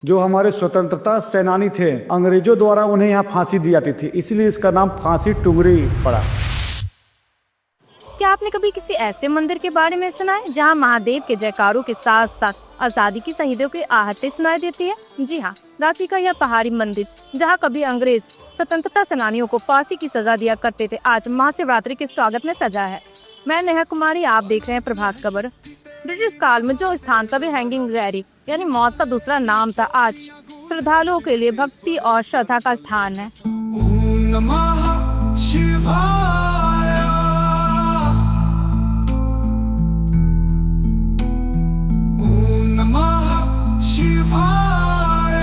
जो हमारे स्वतंत्रता सेनानी थे, अंग्रेजों द्वारा उन्हें यहाँ फांसी दी जाती थी, इसलिए इसका नाम फांसी टुंगरी पड़ा। क्या आपने कभी किसी ऐसे मंदिर के बारे में सुना है जहां महादेव के जयकारों के साथ साथ आजादी की शहीदों की आहटें सुनाई देती है? जी हाँ, रांची का यह पहाड़ी मंदिर जहां कभी अंग्रेज स्वतंत्रता सेनानियों को फांसी की सजा दिया करते थे, आज महाशिवरात्रि के स्वागत में सजा है। मैं नेहा कुमारी, आप देख रहे हैं प्रभात खबर। ब्रिटिश काल में जो स्थान कभी हैंगिंग गैरी यानी मौत का दूसरा नाम था, आज श्रद्धालुओं के लिए भक्ति और श्रद्धा का स्थान है। ओम नमः शिवाय। ओम नमः शिवाय।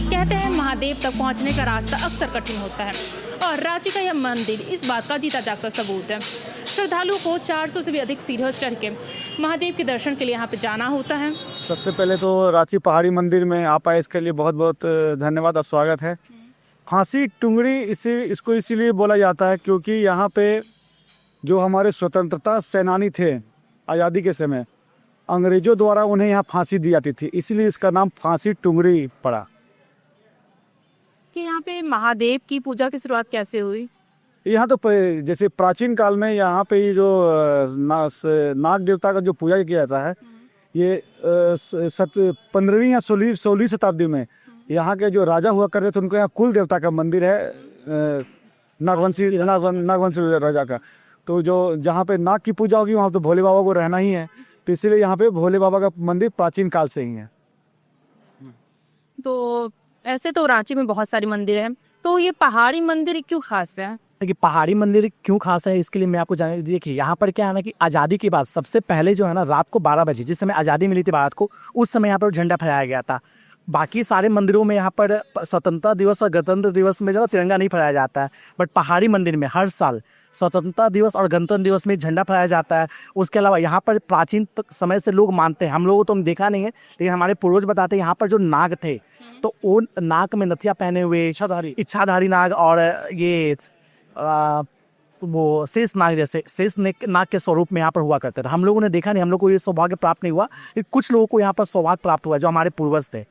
कहते हैं महादेव तक पहुंचने का रास्ता अक्सर कठिन होता है और रांची का यह मंदिर इस बात का जीता जागता सबूत है। श्रद्धालुओं को 400 से भी अधिक सीढ़ियों चढ़ के महादेव के दर्शन के लिए यहाँ पे जाना होता है। सबसे पहले तो रांची पहाड़ी मंदिर में आप आए, इसके लिए बहुत बहुत धन्यवाद और स्वागत है। फांसी टुंगरी इसको इसीलिए बोला जाता है क्योंकि यहाँ पे जो हमारे स्वतंत्रता सेनानी थे आज़ादी के समय, अंग्रेजों द्वारा उन्हें यहाँ फांसी दी जाती थी, इसलिए इसका नाम फांसी टुंगरी पड़ा। कि यहाँ पे महादेव की पूजा की शुरुआत कैसे हुई? यहाँ तो जैसे प्राचीन काल में यहाँ पे ये जो नाग देवता का जो पूजा किया जाता है, ये 15वीं या 16वीं शताब्दी में यहाँ के जो राजा हुआ करते थे, उनको यहाँ कुल देवता का मंदिर है, नागवंशी राजा का। तो जो जहाँ पे नाग की पूजा होगी वहाँ तो भोले बाबा को रहना ही है, तो इसीलिए यहाँ पे भोले बाबा का मंदिर प्राचीन काल से ही है। तो ऐसे तो रांची में बहुत सारे मंदिर हैं, तो ये पहाड़ी मंदिर क्यों खास है? कि पहाड़ी मंदिर क्यों खास है, इसके लिए मैं आपको जाने देखिए, यहाँ पर क्या है ना कि आज़ादी के बाद सबसे पहले जो है ना, रात को 12 बजे जिस समय आज़ादी मिली थी भारत को, उस समय यहाँ पर झंडा फहराया गया था। बाकी सारे मंदिरों में यहाँ पर स्वतंत्रता दिवस और गणतंत्र दिवस में जो है तिरंगा नहीं फहराया जाता है, बट पहाड़ी मंदिर में हर साल स्वतंत्रता दिवस और गणतंत्र दिवस में झंडा फहराया जाता है। उसके अलावा यहाँ पर प्राचीन समय से लोग मानते हैं, हम लोगों तो हम देखा नहीं है, लेकिन हमारे पूर्वज बताते हैं यहाँ पर जो नाग थे तो वो नाक में नथिया पहने हुए इच्छाधारी नाग और ये वो शेष नाग जैसे शेष नाग के स्वरूप में यहाँ पर हुआ करते थे। हम लोगों ने देखा नहीं, हम लोग को ये सौभाग्य प्राप्त नहीं हुआ, लेकिन कुछ लोगों को यहाँ पर सौभाग्य प्राप्त हुआ जो हमारे पूर्वज थे।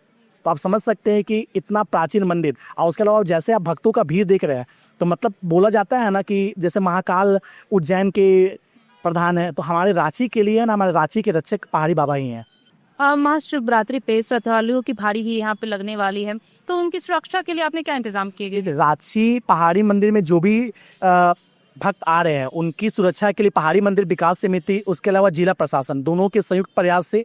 तो आप समझ सकते हैं कि इतना प्राचीन मंदिर, और उसके अलावा जैसे आप भक्तों का भीड़ देख रहे हैं, तो मतलब बोला जाता है ना कि जैसे महाकाल उज्जैन के प्रधान है, तो हमारे रांची के लिए ना, हमारे रांची के रक्षक पहाड़ी बाबा ही हैं। महाशिवरात्रि पे श्रद्धालुओं की भारी भीड़ यहाँ पे लगने वाली है, तो उनकी सुरक्षा के लिए आपने क्या इंतजाम किए गए? रांची पहाड़ी मंदिर में जो भी भक्त आ रहे हैं उनकी सुरक्षा के लिए पहाड़ी मंदिर विकास समिति, उसके अलावा जिला प्रशासन, दोनों के संयुक्त प्रयास से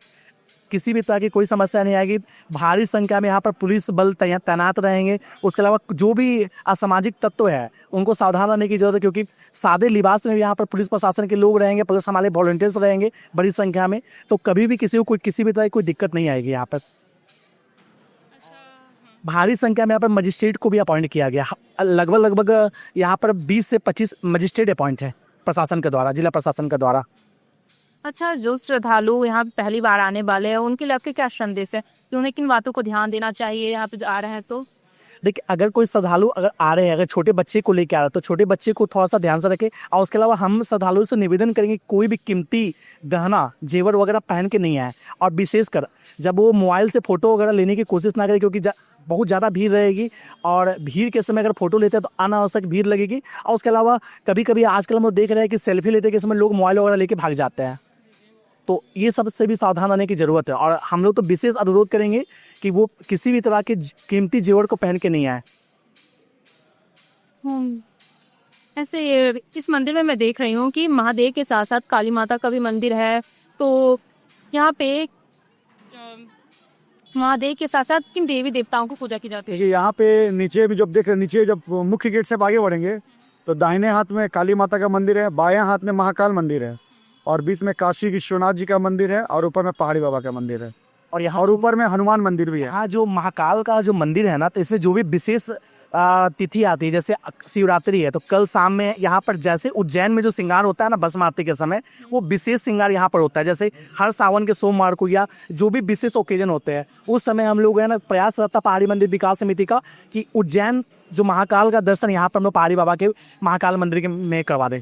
किसी भी तरह की कोई समस्या नहीं आएगी। भारी संख्या में यहाँ पर पुलिस बल तैनात रहेंगे। उसके अलावा जो भी असामाजिक तत्व है उनको सावधान रहने की जरूरत है, क्योंकि सादे लिबास में भी यहाँ पर पुलिस प्रशासन के लोग रहेंगे, प्लस हमारे वॉलंटियर्स रहेंगे बड़ी संख्या में, तो कभी भी किसी को किसी भी तरह की कोई दिक्कत नहीं आएगी। यहाँ पर भारी संख्या में यहाँ पर मजिस्ट्रेट को भी अपॉइंट किया गया, लगभग यहाँ पर 20 से 25 मजिस्ट्रेट अपॉइंट है प्रशासन के द्वारा, जिला प्रशासन के द्वारा। अच्छा, जो श्रद्धालु यहाँ पहली बार आने वाले हैं उनके लिए आपके क्या संदेश है कि उन्हें किन बातों को ध्यान देना चाहिए यहाँ पे आ रहे हैं? तो देखिए, अगर कोई श्रद्धालु अगर आ रहे हैं, अगर छोटे बच्चे को लेकर आ रहे हैं, तो छोटे बच्चे को थोड़ा सा ध्यान से रखें। और उसके अलावा हम श्रद्धालुओं से निवेदन करेंगे कोई भी कीमती गहना जेवर वगैरह पहन के नहीं आए, और विशेषकर जब वो मोबाइल से फ़ोटो वगैरह लेने की कोशिश ना करें, क्योंकि बहुत ज़्यादा भीड़ रहेगी और भीड़ के समय अगर फोटो लेते हैं तो अनावश्यक भीड़ लगेगी। और उसके अलावा कभी कभी आजकल हम लोग देख रहे हैं कि सेल्फी लेते के समय लोग मोबाइल वगैरह लेके भाग जाते हैं, तो ये सब से भी सावधान रहने की ज़रूरत है। और हम लोग तो विशेष अनुरोध करेंगे कि वो किसी भी तरह के कीमती जेवर को पहन के नहीं आए। ऐसे इस मंदिर में मैं देख रही हूँ कि महादेव के साथ साथ काली माता का भी मंदिर है, तो यहाँ पे महादेव के साथ साथ किन देवी देवताओं को पूजा की जाती है? यहाँ पे नीचे भी जब देख रहे, नीचे जब मुख्य गेट से आगे बढ़ेंगे तो दाहिने हाथ में काली माता का मंदिर है, बाएं हाथ में महाकाल मंदिर है, और बीच में काशी विश्वनाथ जी का मंदिर है, और ऊपर में पहाड़ी बाबा का मंदिर है, और यहाँ और ऊपर में हनुमान मंदिर भी है। यहाँ जो महाकाल का जो मंदिर है ना, तो इसमें जो भी विशेष तिथि आती है, जैसे शिवरात्रि है, तो कल शाम में यहाँ पर जैसे उज्जैन में जो श्रृंगार होता है ना भस्म आरती के समय, वो विशेष श्रृंगार यहाँ पर होता है। जैसे हर सावन के सोमवार को या जो भी विशेष ओकेजन होते हैं, उस समय हम लोग है ना प्रयास रहता पहाड़ी मंदिर विकास समिति का कि उज्जैन जो महाकाल का दर्शन यहाँ पर हम लोग पहाड़ी बाबा के महाकाल मंदिर में करवा दें।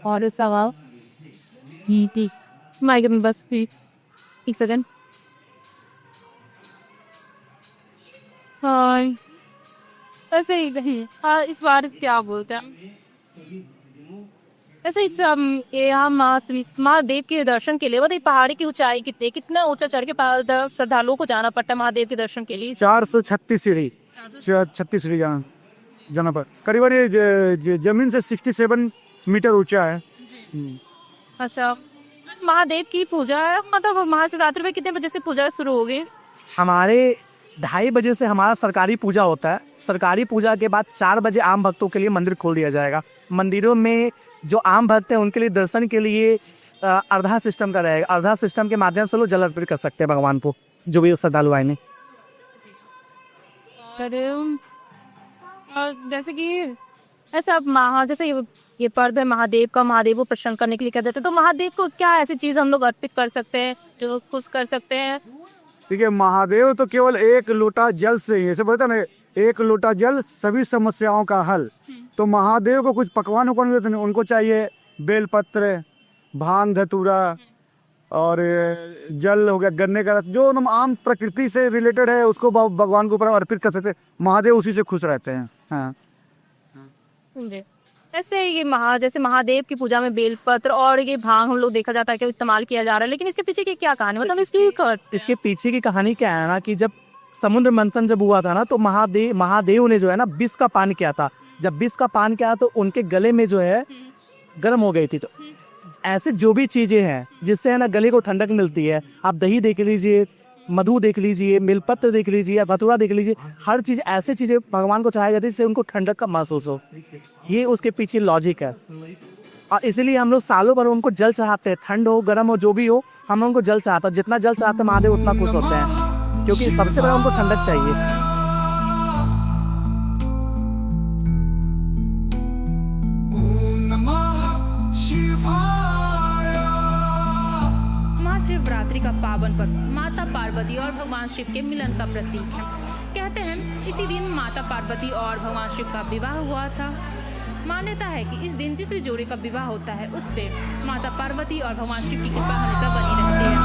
और सवाल थी माइक में बस भी एक सेकंड। हाँ ऐसे ही नहीं। हाँ इस बार क्या बोलते हैं ऐसे इस यहाँ महादेव के दर्शन के लिए बताइए पहाड़ी की ऊंचाई कितना ऊंचा चढ़ के श्रद्धालुओं को जाना पड़ता है महादेव के दर्शन के लिए? 436 सीढ़ी 36 सीढ़ी जाना पर करीबन ये जमीन से 67 मीटर ऊंचा है। अच्छा महादेव की पूजा मतलब महाशिवरात्रि में कितने बजे से पूजा शुरू होगी? हमारे 2:30 बजे से हमारा सरकारी पूजा होता है। सरकारी पूजा के बाद 4 बजे आम भक्तों के लिए मंदिर खोल दिया जाएगा। मंदिरों में जो आम भक्त हैं उनके लिए दर्शन के लिए अर्धा सिस्टम का रहेगा। अर्धा सिस्टम के माध्यम से लोग जल अर्पित कर सकते हैं भगवान को, जो भी श्रद्धालु आए। जैसे कि ऐसा अब जैसे ये पर्व है महादेव का, महादेव को प्रसन्न करने के लिए कहते हैं, तो महादेव को क्या ऐसी चीज हम लोग अर्पित कर सकते हैं जो खुश कर सकते हैं? देखिए महादेव तो केवल एक लोटा जल से ही, ऐसे बोलते हैं ना, एक लोटा जल सभी समस्याओं का हल। तो महादेव को कुछ पकवान उनको चाहिए बेलपत्र, भांग धतूरा और जल हो गया, गन्ने का रस, जो आम प्रकृति से रिलेटेड है उसको भगवान के ऊपर अर्पित कर सकते हैं। महादेव उसी से खुश रहते हैं। हाँ ऐसे ये जैसे महादेव की पूजा में बेलपत्र और ये भांग हम लोग देखा जाता है कि इस्तेमाल किया जा रहा है, लेकिन इसके पीछे की क्या कहानी, मतलब इसके पीछे की कहानी क्या है ना कि जब समुद्र मंथन जब हुआ था ना, तो महादेव ने जो है ना विष का पान किया था। जब विष का पान किया तो उनके गले में जो है गर्म हो गई थी। तो ऐसे जो भी चीजें हैं जिससे है ना गले को ठंडक मिलती है, आप दही देख लीजिए, मधु देख लीजिए, बेलपत्र देख लीजिए, भतुरा देख लीजिए, हर चीज ऐसे चीजें भगवान को चढ़ाई जाती है जिससे उनको ठंडक का महसूस हो। ये उसके पीछे लॉजिक है और इसीलिए हम लोग सालों भर उनको जल चढ़ाते हैं। ठंड हो गर्म हो जो भी हो, हम उनको जल चढ़ाते हैं। जितना जल चढ़ाते हैं महादेव उतना खुश होते हैं, क्योंकि सबसे बड़ा उनको ठंडक चाहिए। महाशिवरात्रि का पावन पर्व माता पार्वती और भगवान शिव के मिलन का प्रतीक है। कहते हैं इसी दिन माता पार्वती और भगवान शिव का विवाह हुआ था। मान्यता है कि इस दिन जिस भी जोड़े का विवाह होता है उस पे माता पार्वती और भगवान शिव की कृपा हमेशा बनी रहती है।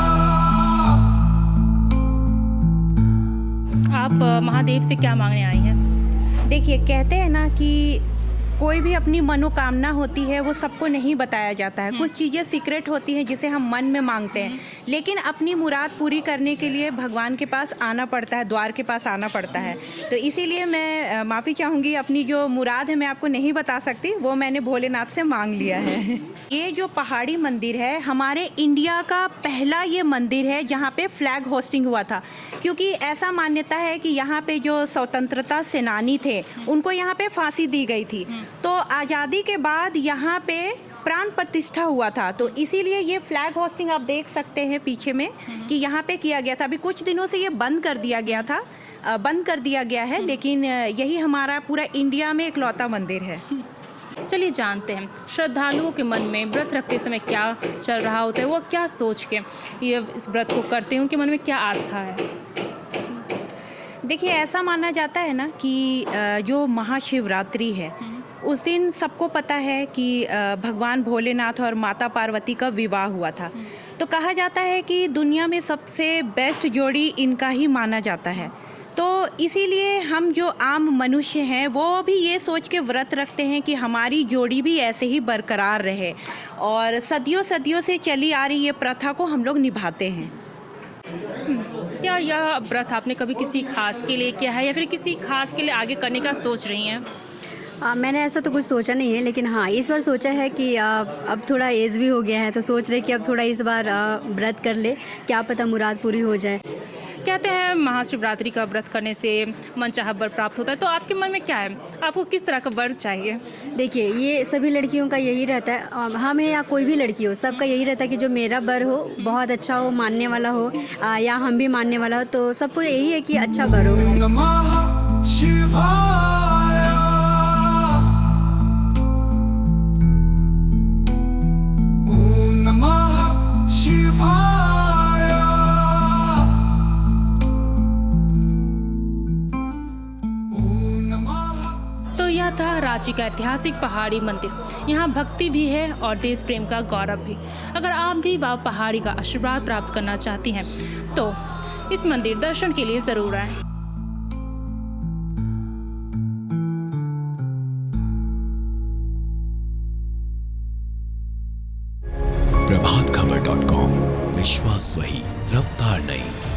आप महादेव से क्या मांगने आई हैं? देखिए कहते हैं ना कि कोई भी अपनी मनोकामना होती है वो सबको नहीं बताया जाता है। कुछ चीज़ें सीक्रेट होती हैं जिसे हम मन में मांगते हैं, लेकिन अपनी मुराद पूरी करने के लिए भगवान के पास आना पड़ता है, द्वार के पास आना पड़ता है। तो इसीलिए मैं माफ़ी चाहूँगी, अपनी जो मुराद है मैं आपको नहीं बता सकती, वो मैंने भोलेनाथ से मांग लिया है। ये जो पहाड़ी मंदिर है हमारे इंडिया का पहला ये मंदिर है जहाँ पे फ्लैग होस्टिंग हुआ था, क्योंकि ऐसा मान्यता है कि यहाँ पे जो स्वतंत्रता सेनानी थे उनको यहाँ पे फांसी दी गई थी। तो आज़ादी के बाद यहाँ पे प्राण प्रतिष्ठा हुआ था, तो इसीलिए ये फ्लैग होस्टिंग आप देख सकते हैं पीछे में कि यहाँ पे किया गया था। अभी कुछ दिनों से ये बंद कर दिया गया है, लेकिन यही हमारा पूरा इंडिया में इकलौता मंदिर है। चलिए जानते हैं श्रद्धालुओं के मन में व्रत रखते समय क्या चल रहा होता है, वो क्या सोच के ये इस व्रत को करते हैं, उनके मन में क्या आस्था है? देखिए ऐसा माना जाता है ना कि जो महाशिवरात्रि है उस दिन सबको पता है कि भगवान भोलेनाथ और माता पार्वती का विवाह हुआ था। तो कहा जाता है कि दुनिया में सबसे बेस्ट जोड़ी इनका ही माना जाता है। तो इसीलिए हम जो आम मनुष्य हैं वो भी ये सोच के व्रत रखते हैं कि हमारी जोड़ी भी ऐसे ही बरकरार रहे, और सदियों सदियों से चली आ रही ये प्रथा को हम लोग निभाते हैं। क्या यह व्रत आपने कभी किसी खास के लिए किया है या फिर किसी खास के लिए आगे करने का सोच रही हैं? मैंने ऐसा तो कुछ सोचा नहीं है, लेकिन हाँ इस बार सोचा है कि अब थोड़ा एज भी हो गया है, तो सोच रहे कि अब थोड़ा इस बार व्रत कर ले, क्या पता मुराद पूरी हो जाए। कहते हैं महाशिवरात्रि का व्रत करने से मनचाहा वर प्राप्त होता है, तो आपके मन में क्या है, आपको किस तरह का वर चाहिए? देखिए ये सभी लड़कियों का यही रहता है, हमें या कोई भी लड़की हो सबका यही रहता है कि जो मेरा वर हो बहुत अच्छा हो, मानने वाला हो, या हम भी मानने वाला हो, तो सबको यही है कि अच्छा वर हो। नमः शिवाय, ओम नमः शिवाय, तो यह था रात रांची का ऐतिहासिक पहाड़ी मंदिर। यहाँ भक्ति भी है और देश प्रेम का गौरव भी। अगर आप भी वाव पहाड़ी का आशीर्वाद प्राप्त करना चाहती हैं तो इस मंदिर दर्शन के लिए ज़रूर आएं। प्रभातखबर.com, विश्वास वही, रफ्तार नहीं।